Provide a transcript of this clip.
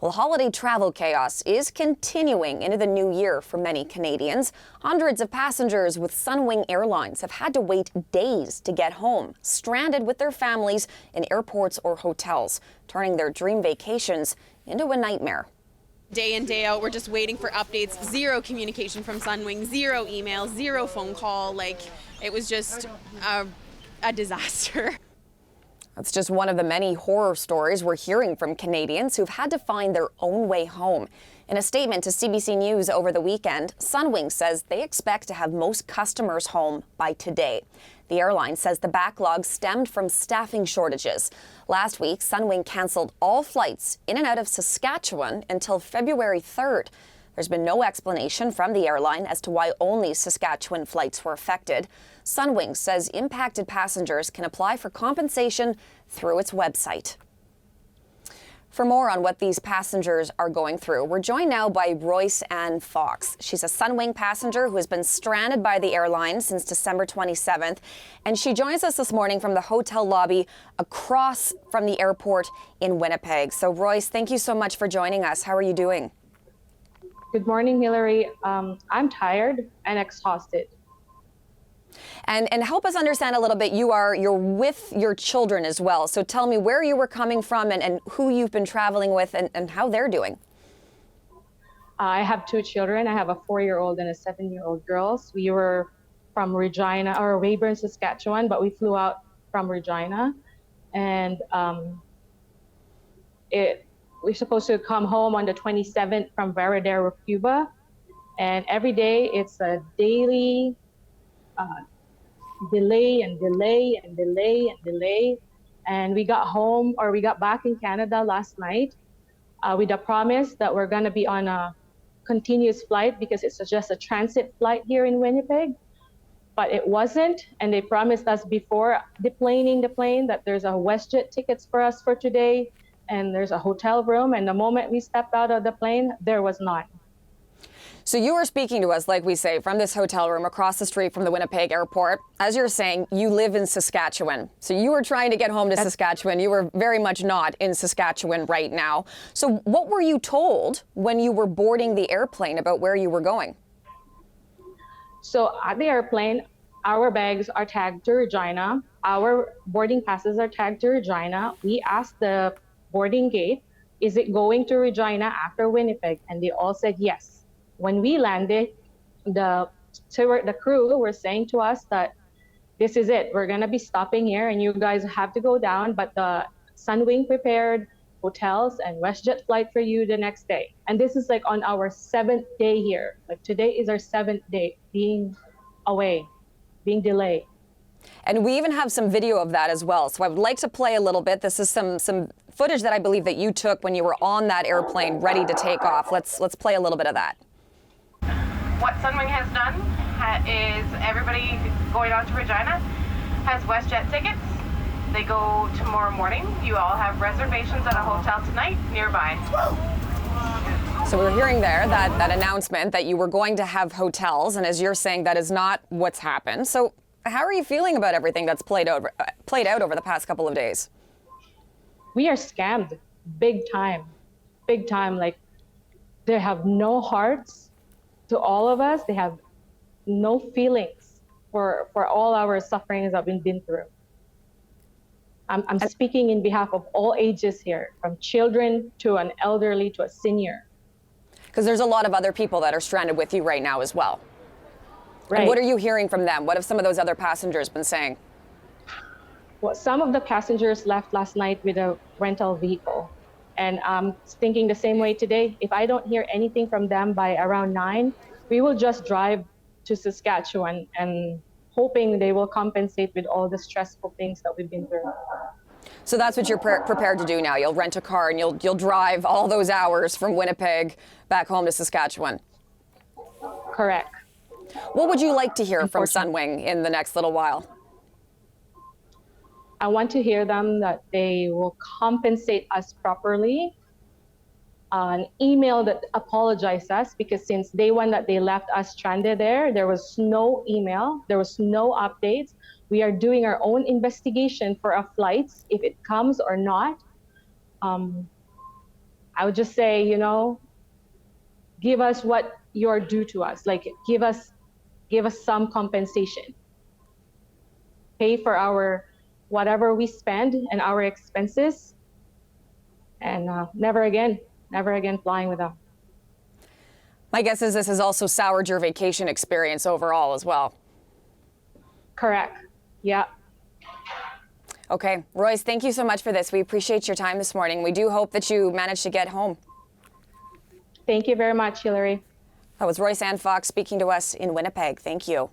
Well, holiday travel chaos is continuing into the new year for many Canadians. Hundreds of passengers with Sunwing Airlines have had to wait days to get home, stranded with their families in airports or hotels, turning their dream vacations into a nightmare. Day in, day out, we're just waiting for updates. Zero communication from Sunwing, zero email, zero phone call. It was just a disaster. That's just one of the many horror stories we're hearing from Canadians who've had to find their own way home. In a statement to CBC News over the weekend, Sunwing says they expect to have most customers home by today. The airline says the backlog stemmed from staffing shortages. Last week, Sunwing canceled all flights in and out of Saskatchewan until February 3rd. There's been no explanation from the airline as to why only Saskatchewan flights were affected. Sunwing says impacted passengers can apply for compensation through its website. For more on what these passengers are going through, we're joined now by Roice Anne Fox. She's a Sunwing passenger who has been stranded by the airline since December 27th, and she joins us this morning from the hotel lobby across from the airport in Winnipeg. So Roice, thank you so much for joining us. How are you doing? Good morning, Hillary. I'm tired and exhausted. And help us understand a little bit, you're with your children as well. So tell me where you were coming from and who you've been traveling with and how they're doing. I have two children. I have a 4-year-old and a 7-year-old girl. We were from Regina or Weyburn, Saskatchewan, but we flew out from Regina. And we're supposed to come home on the 27th from Varadero, Cuba. And every day it's a daily delay. And we got back in Canada last night with a promise that we're going to be on a continuous flight because it's just a transit flight here in Winnipeg. But it wasn't. And they promised us before deplaning the plane that there's a WestJet tickets for us for today. And there's a hotel room. And the moment we stepped out of the plane, there was none. So you were speaking to us, like we say, from this hotel room across the street from the Winnipeg airport. As you're saying, you live in Saskatchewan. So you were trying to get home to Saskatchewan. You were very much not in Saskatchewan right now. So what were you told when you were boarding the airplane about where you were going? So at the airplane, our bags are tagged to Regina. Our boarding passes are tagged to Regina. We asked the boarding gate, is it going to Regina after Winnipeg? And they all said yes. When we landed, the crew were saying to us that this is it. We're going to be stopping here and you guys have to go down. But the Sunwing prepared hotels and WestJet flight for you the next day. And this is on our 7th day here. Today is our 7th day being away, being delayed. And we even have some video of that as well. So I would like to play a little bit. This is some footage that I believe that you took when you were on that airplane ready to take off. Let's play a little bit of that. What Sunwing has done is everybody going on to Regina has WestJet tickets. They go tomorrow morning. You all have reservations at a hotel tonight nearby. So we're hearing there that announcement that you were going to have hotels, and as you're saying, that is not what's happened. So how are you feeling about everything that's played out over the past couple of days? We are scammed big time. They have no hearts to all of us. They have no feelings for all our sufferings that we've been through. I'm speaking in behalf of all ages here, from children to an elderly to a senior. Because there's a lot of other people that are stranded with you right now as well. Right. And what are you hearing from them? What have some of those other passengers been saying? Well, some of the passengers left last night with a rental vehicle. And I'm thinking the same way today. If I don't hear anything from them by around 9, we will just drive to Saskatchewan and hoping they will compensate with all the stressful things that we've been through. So that's what you're prepared to do now. You'll rent a car and you'll drive all those hours from Winnipeg back home to Saskatchewan. Correct. What would you like to hear from Sunwing in the next little while? I want to hear them that they will compensate us properly. An email that apologizes us, because since day one that they left us stranded there was no email, there was no updates. We are doing our own investigation for our flights, if it comes or not. I would just say, give us what you're due to us. Like, give us some compensation. Pay for our whatever we spend and our expenses, and never again flying with them. My guess is this has also soured your vacation experience overall as well. Correct. Yeah. Okay, Roice, thank you so much for this. We appreciate your time this morning. We do hope that you manage to get home. Thank you very much, Hillary. That was Roice Anne Fox speaking to us in Winnipeg. Thank you.